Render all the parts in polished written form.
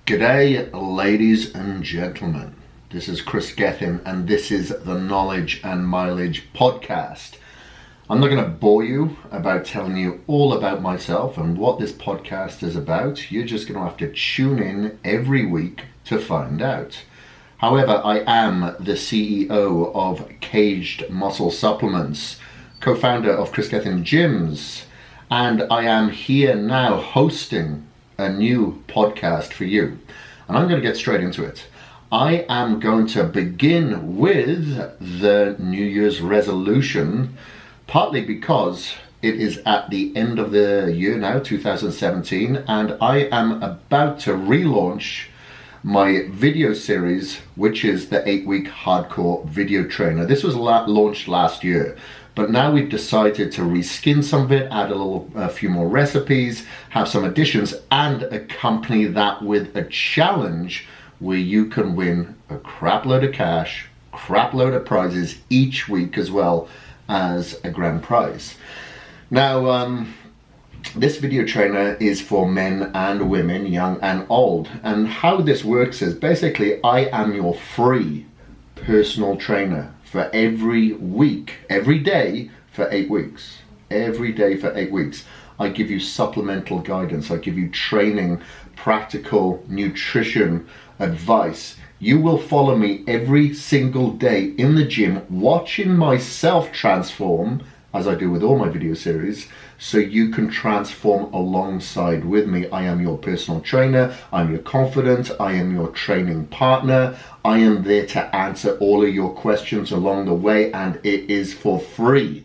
G'day, ladies and gentlemen. This is Kris Gethin, and this is the Knowledge and Mileage podcast. I'm not going to bore you about telling you all about myself and what this podcast is about. You're just going to have to tune in every week to find out. However, I am the CEO of Caged Muscle Supplements, co-founder of Kris Gethin Gyms, and I am here now hosting a new podcast for you. And I'm going to get straight into it. I am going to begin with the New Year's resolution, partly because it is at the end of the year now, 2017, and I am about to relaunch my video series, which is the 8-week hardcore video trainer. This was launched last year, but now we've decided to reskin some of it, add a few more recipes, have some additions, and accompany that with a challenge where you can win a crap load of cash, crap load of prizes each week, as well as a grand prize. Now, this video trainer is for men and women, young and old. And how this works is basically I am your free personal trainer for every week, every day for 8 weeks. Every day for 8 weeks. I give you supplemental guidance. I give you training, practical nutrition advice. You will follow me every single day in the gym, watching myself transform, as I do with all my video series, so you can transform alongside with me. I am your personal trainer, I'm your confidant, I am your training partner. I am there to answer all of your questions along the way, and it is for free.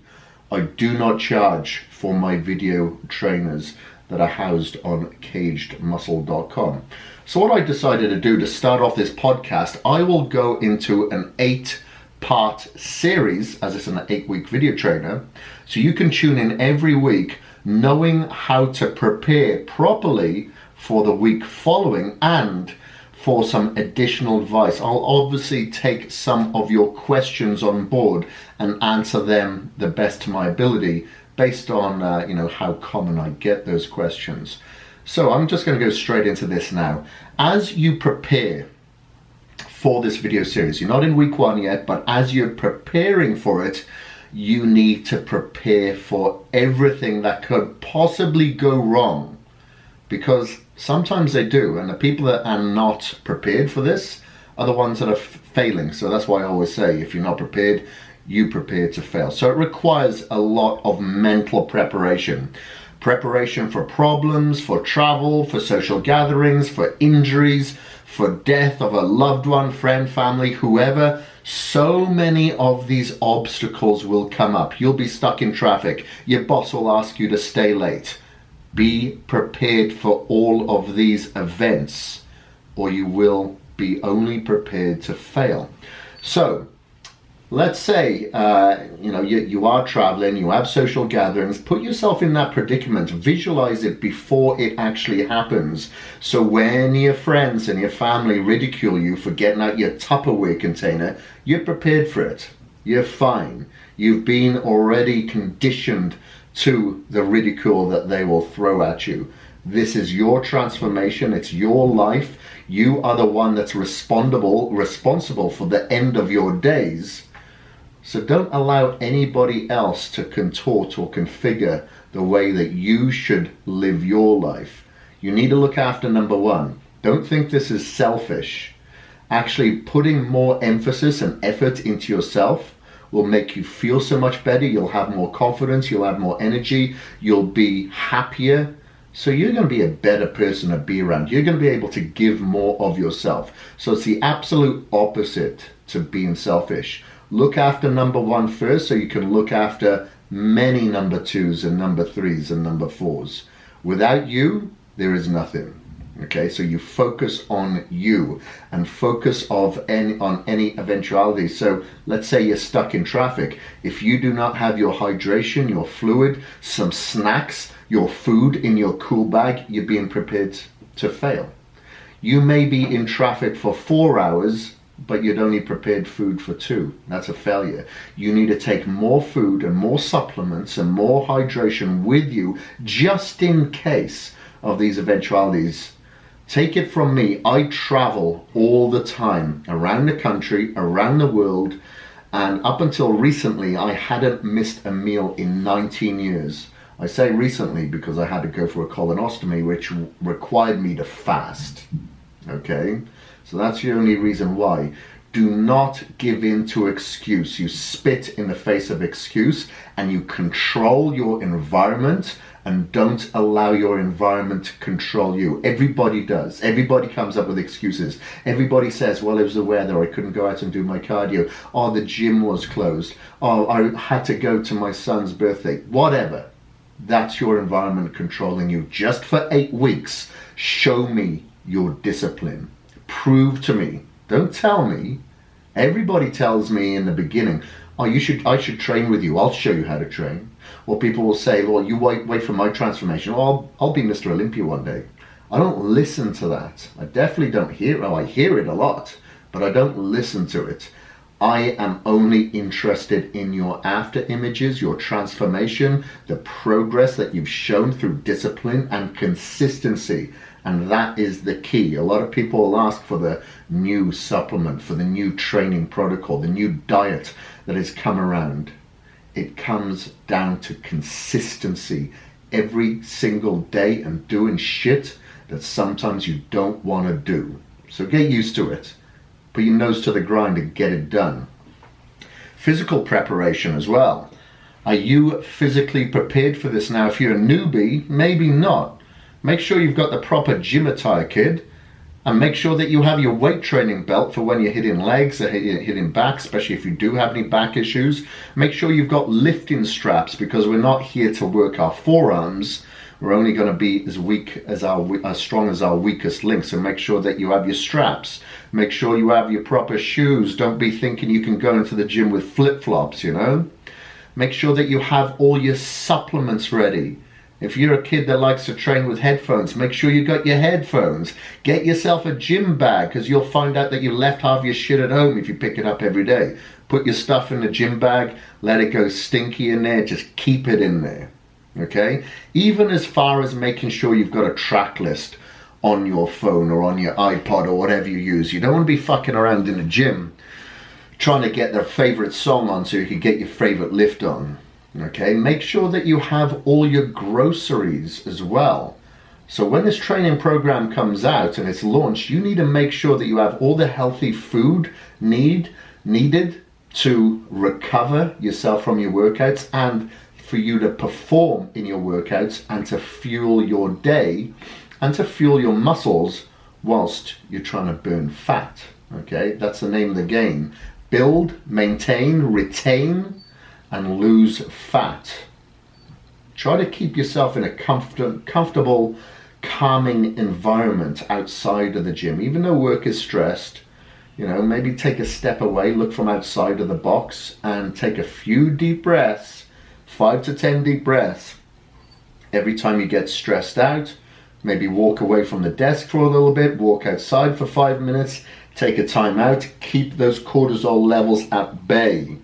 I do not charge for my video trainers that are housed on cagedmuscle.com. So what I decided to do to start off this podcast, I will go into an 8-part series, as it's an 8-week video trainer, so you can tune in every week knowing how to prepare properly for the week following and for some additional advice. I'll obviously take some of your questions on board and answer them the best to my ability based on how common I get those questions. So I'm just going to go straight into this now. As you prepare for this video series, you're not in week 1 yet, but as you're preparing for it, you need to prepare for everything that could possibly go wrong, because sometimes they do, and the people that are not prepared for this are the ones that are failing. So that's why I always say, if you're not prepared, you prepare to fail. So it requires a lot of mental preparation. Preparation for problems, for travel, for social gatherings, for injuries, for death of a loved one, friend, family, whoever. So many of these obstacles will come up. You'll be stuck in traffic. Your boss will ask you to stay late. Be prepared for all of these events, or you will be only prepared to fail. So let's say you are traveling, you have social gatherings. Put yourself in that predicament. Visualize it before it actually happens. So when your friends and your family ridicule you for getting out your Tupperware container, you're prepared for it. You're fine. You've been already conditioned to the ridicule that they will throw at you. This is your transformation. It's your life. You are the one that's responsible for the end of your days. So don't allow anybody else to contort or configure the way that you should live your life. You need to look after number 1. Don't think this is selfish. Actually, putting more emphasis and effort into yourself will make you feel so much better. You'll have more confidence, you'll have more energy, you'll be happier. So you're going to be a better person to be around. You're going to be able to give more of yourself. So it's the absolute opposite to being selfish. Look after number 1 first, so you can look after many number 2s and number 3s and number 4s. Without you, there is nothing. Okay, so you focus on you and focus on any eventuality. So let's say you're stuck in traffic. If you do not have your hydration, your fluid, some snacks, your food in your cool bag, you're being prepared to fail. You may be in traffic for 4 hours, but you'd only prepared food for 2. That's a failure. You need to take more food and more supplements and more hydration with you just in case of these eventualities Take it from me, I travel all the time around the country, around the world, and up until recently I hadn't missed a meal in 19 years. I say recently because I had to go for a colonoscopy which required me to fast. Okay, so that's the only reason why. Do not give in to excuse. You spit in the face of excuse and you control your environment, and don't allow your environment to control you. Everybody does. Everybody comes up with excuses. Everybody says, well, it was the weather, I couldn't go out and do my cardio. Oh, the gym was closed. Oh, I had to go to my son's birthday. Whatever. That's your environment controlling you. Just for 8 weeks, show me your discipline. Prove to me. Don't tell me. Everybody tells me in the beginning, oh, I should train with you. I'll show you how to train. Or people will say, well, you wait for my transformation. Oh, I'll be Mr. Olympia one day. I don't listen to that. I definitely don't hear it. Oh, I hear it a lot, but I don't listen to it. I am only interested in your after images, your transformation, the progress that you've shown through discipline and consistency. And that is the key. A lot of people will ask for the new supplement, for the new training protocol, the new diet that has come around. It comes down to consistency every single day and doing shit that sometimes you don't want to do. So get used to it. Put your nose to the grind and get it done. Physical preparation as well. Are you physically prepared for this now? If you're a newbie, maybe not. Make sure you've got the proper gym attire, kid. And make sure that you have your weight training belt for when you're hitting legs or hitting back, especially if you do have any back issues. Make sure you've got lifting straps, because we're not here to work our forearms. We're only going to be as strong as our weakest link. So make sure that you have your straps. Make sure you have your proper shoes. Don't be thinking you can go into the gym with flip-flops, you know. Make sure that you have all your supplements ready. If you're a kid that likes to train with headphones, make sure you got your headphones. Get yourself a gym bag, because you'll find out that you left half your shit at home if you pick it up every day. Put your stuff in the gym bag, let it go stinky in there, just keep it in there. Okay? Even as far as making sure you've got a track list on your phone or on your iPod or whatever you use. You don't want to be fucking around in the gym trying to get their favorite song on so you can get your favorite lift on. Okay, make sure that you have all your groceries as well. So when this training program comes out and it's launched, you need to make sure that you have all the healthy food needed to recover yourself from your workouts and for you to perform in your workouts and to fuel your day and to fuel your muscles whilst you're trying to burn fat. Okay, that's the name of the game. Build, maintain, retain, and lose fat. Try to keep yourself in a comfortable, calming environment outside of the gym. Even though work is stressed, you know, maybe take a step away, look from outside of the box and take a few deep breaths, 5 to 10 deep breaths. Every time you get stressed out, maybe walk away from the desk for a little bit, walk outside for 5 minutes, take a time out, keep those cortisol levels at bay.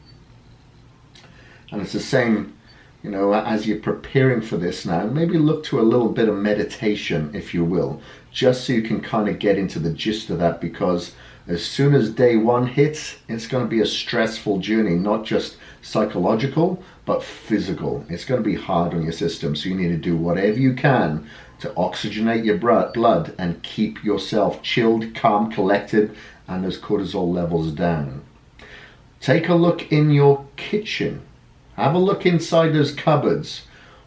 And it's the same, you know, as you're preparing for this now, maybe look to a little bit of meditation, if you will, just so you can kind of get into the gist of that, because as soon as day one hits, it's going to be a stressful journey, not just psychological, but physical. It's going to be hard on your system, so you need to do whatever you can to oxygenate your blood and keep yourself chilled, calm, collected, and those cortisol levels down. Take a look in your kitchen. Have a look inside those cupboards.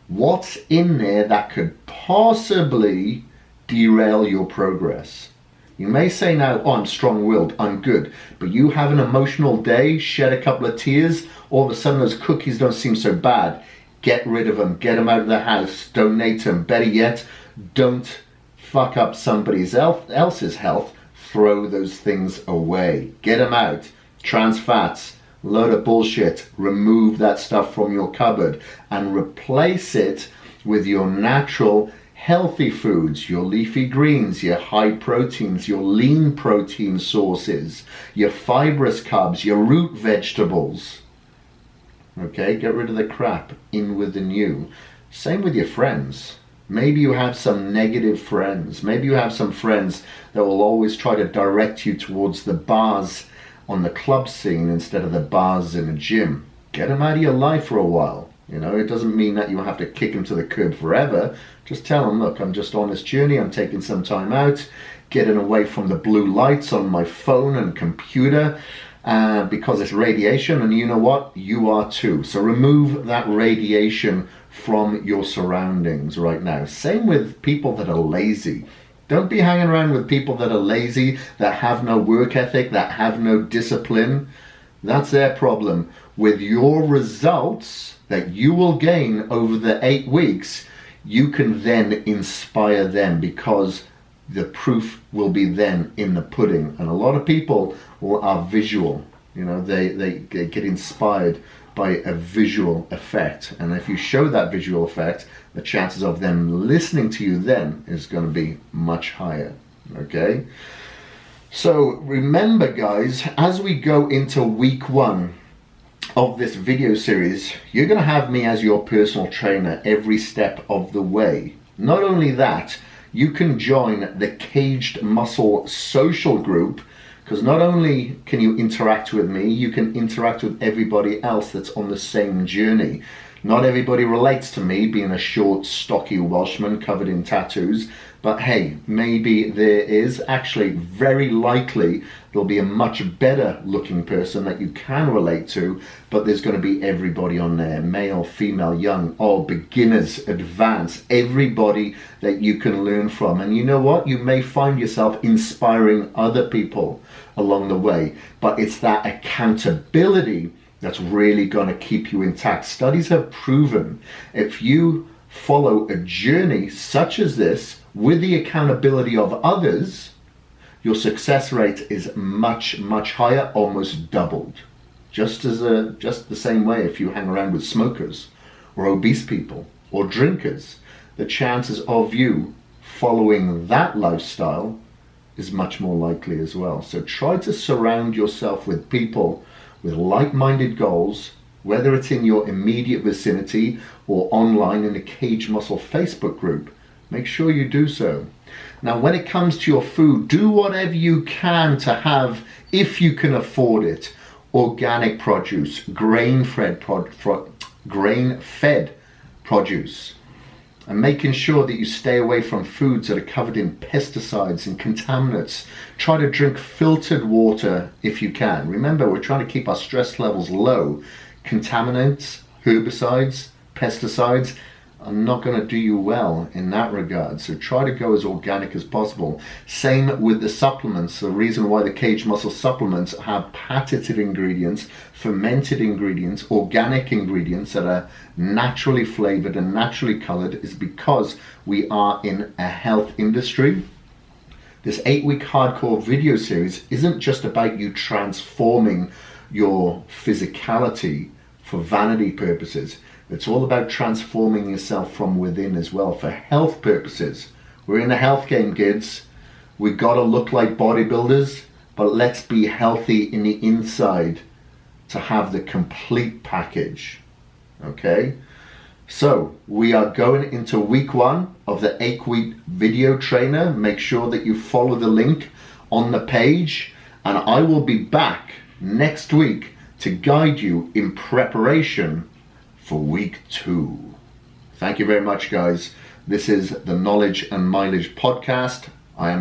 What's in there that could possibly derail your progress? You may say now, oh, I'm strong-willed, I'm good. But you have an emotional day, shed a couple of tears, all of a sudden those cookies don't seem so bad. Get rid of them, get them out of the house, donate them. Better yet, don't fuck up somebody else's health. Throw those things away. Get them out. Trans fats. Load of bullshit. Remove that stuff from your cupboard and replace it with your natural healthy foods, your leafy greens, your high proteins, your lean protein sources, your fibrous carbs, your root vegetables. Okay, get rid of the crap, in with the new. Same with your friends. Maybe you have some negative friends. Maybe you have some friends that will always try to direct you towards the bars on the club scene instead of the bars in a gym. Get them out of your life for a while. You know, it doesn't mean that you have to kick them to the curb forever. Just tell them, look, I'm just on this journey. I'm taking some time out, getting away from the blue lights on my phone and computer because it's radiation. And you know what? You are too. So remove that radiation from your surroundings right now. Same with people that are lazy. Don't be hanging around with people that are lazy, that have no work ethic, that have no discipline. That's their problem. With your results that you will gain over the 8 weeks, you can then inspire them, because the proof will be then in the pudding. And a lot of people are visual. You know, they get inspired by a visual effect. And if you show that visual effect, the chances of them listening to you then is going to be much higher. Okay? So remember, guys, as we go into week 1 of this video series, you're going to have me as your personal trainer every step of the way. Not only that, you can join the Caged Muscle social group, because not only can you interact with me, you can interact with everybody else that's on the same journey. Not everybody relates to me, being a short, stocky Welshman covered in tattoos, but hey, maybe there is. Actually, very likely there'll be a much better looking person that you can relate to, but there's going to be everybody on there, male, female, young, old, beginners, advanced, everybody that you can learn from. And you know what? You may find yourself inspiring other people along the way, but it's that accountability that's really going to keep you intact. Studies have proven if you follow a journey such as this with the accountability of others, your success rate is much, much higher, almost doubled. Just the same way if you hang around with smokers or obese people or drinkers, the chances of you following that lifestyle is much more likely as well. So try to surround yourself with people with like-minded goals, whether it's in your immediate vicinity or online in the Caged Muscle Facebook group. Make sure you do so. Now, when it comes to your food, do whatever you can to have, if you can afford it, organic produce, grain-fed produce, and making sure that you stay away from foods that are covered in pesticides and contaminants. Try to drink filtered water if you can. Remember, we're trying to keep our stress levels low. Contaminants, herbicides, pesticides are not going to do you well in that regard. So try to go as organic as possible. Same with the supplements. The reason why the Caged Muscle supplements have patented ingredients, fermented ingredients, organic ingredients that are naturally flavored and naturally colored is because we are in a health industry. This 8-week hardcore video series isn't just about you transforming your physicality for vanity purposes. It's all about transforming yourself from within as well for health purposes. We're in the health game, kids. We gotta look like bodybuilders, but let's be healthy in the inside to have the complete package. Okay? So we are going into week 1 of the 8-week video trainer. Make sure that you follow the link on the page, and I will be back next week to guide you in preparation for week 2. Thank you very much, guys. This is the Knowledge and Mileage podcast. I am